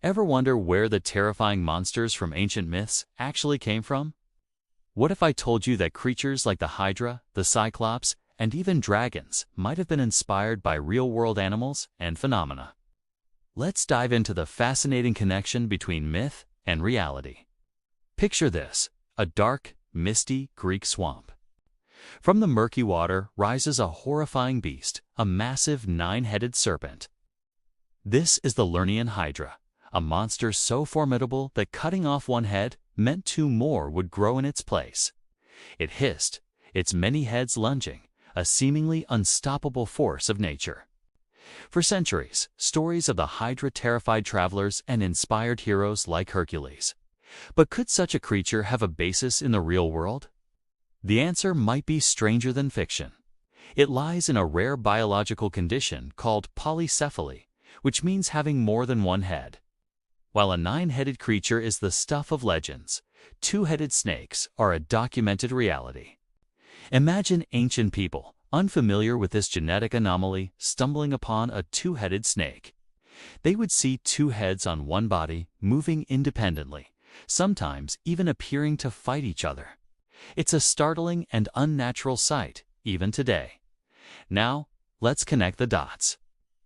Ever wonder where the terrifying monsters from ancient myths actually came from? What if I told you that creatures like the Hydra, the Cyclops, and even dragons might have been inspired by real-world animals and phenomena? Let's dive into the fascinating connection between myth and reality. Picture this: a dark, misty Greek swamp. From the murky water rises a horrifying beast, a massive nine-headed serpent. This is the Lernaean Hydra, a monster so formidable that cutting off one head meant two more would grow in its place. It hissed, its many heads lunging, a seemingly unstoppable force of nature. For centuries, stories of the Hydra terrified travelers and inspired heroes like Hercules. But could such a creature have a basis in the real world? The answer might be stranger than fiction. It lies in a rare biological condition called polycephaly, which means having more than one head. While a nine-headed creature is the stuff of legends, two-headed snakes are a documented reality. Imagine ancient people, unfamiliar with this genetic anomaly, stumbling upon a two-headed snake. They would see two heads on one body moving independently, sometimes even appearing to fight each other. It's a startling and unnatural sight, even today. Now, let's connect the dots.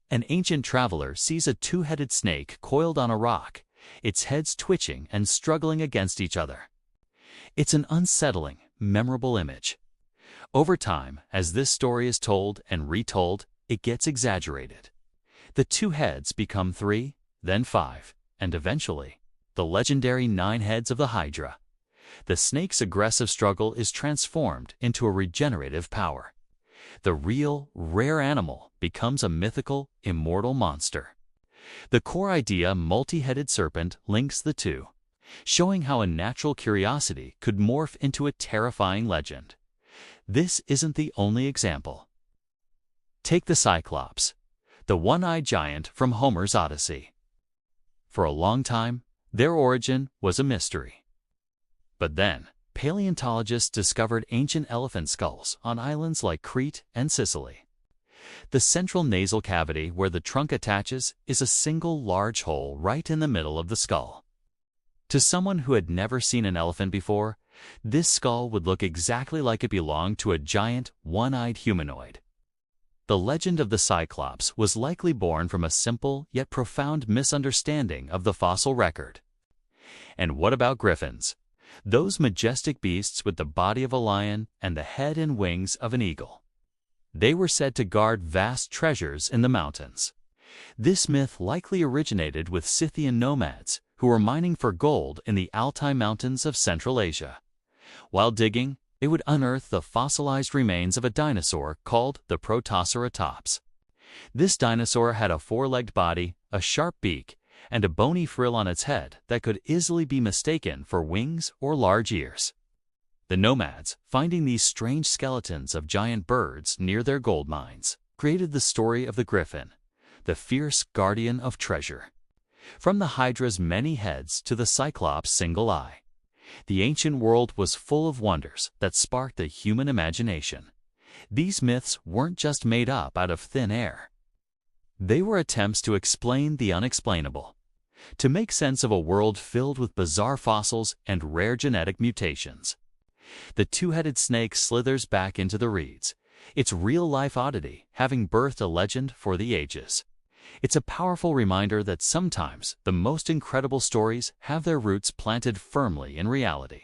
An ancient traveler sees a two-headed snake coiled on a rock, its heads twitching and struggling against each other. It's an unsettling, memorable image. Over time, as this story is told and retold, it gets exaggerated. The two heads become three, then five, and eventually, the legendary 9 heads of the Hydra. The snake's aggressive struggle is transformed into a regenerative power. The real, rare animal becomes a mythical, immortal monster. The core idea, multi-headed serpent, links the two, showing how a natural curiosity could morph into a terrifying legend. This isn't the only example. Take the Cyclops, the one-eyed giant from Homer's Odyssey. For a long time, their origin was a mystery. But then, paleontologists discovered ancient elephant skulls on islands like Crete and Sicily. The central nasal cavity where the trunk attaches is a single large hole right in the middle of the skull. To someone who had never seen an elephant before, this skull would look exactly like it belonged to a giant, one-eyed humanoid. The legend of the Cyclops was likely born from a simple yet profound misunderstanding of the fossil record. And what about griffins? Those majestic beasts with the body of a lion and the head and wings of an eagle. They were said to guard vast treasures in the mountains. This myth likely originated with Scythian nomads who were mining for gold in the Altai Mountains of Central Asia. While digging, they would unearth the fossilized remains of a dinosaur called the Protoceratops. This dinosaur had a four-legged body, a sharp beak, and a bony frill on its head that could easily be mistaken for wings or large ears. The nomads, finding these strange skeletons of giant birds near their gold mines, created the story of the griffin, the fierce guardian of treasure. From the Hydra's many heads to the Cyclops' single eye, the ancient world was full of wonders that sparked the human imagination. These myths weren't just made up out of thin air. They were attempts to explain the unexplainable, to make sense of a world filled with bizarre fossils and rare genetic mutations. The two-headed snake slithers back into the reeds, its real-life oddity having birthed a legend for the ages. It's a powerful reminder that sometimes the most incredible stories have their roots planted firmly in reality.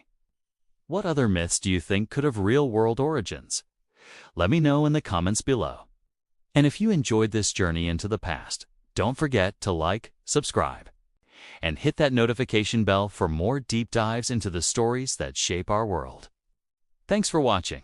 What other myths do you think could have real-world origins? Let me know in the comments below. And if you enjoyed this journey into the past, don't forget to like, subscribe, and hit that notification bell for more deep dives into the stories that shape our world. Thanks for watching.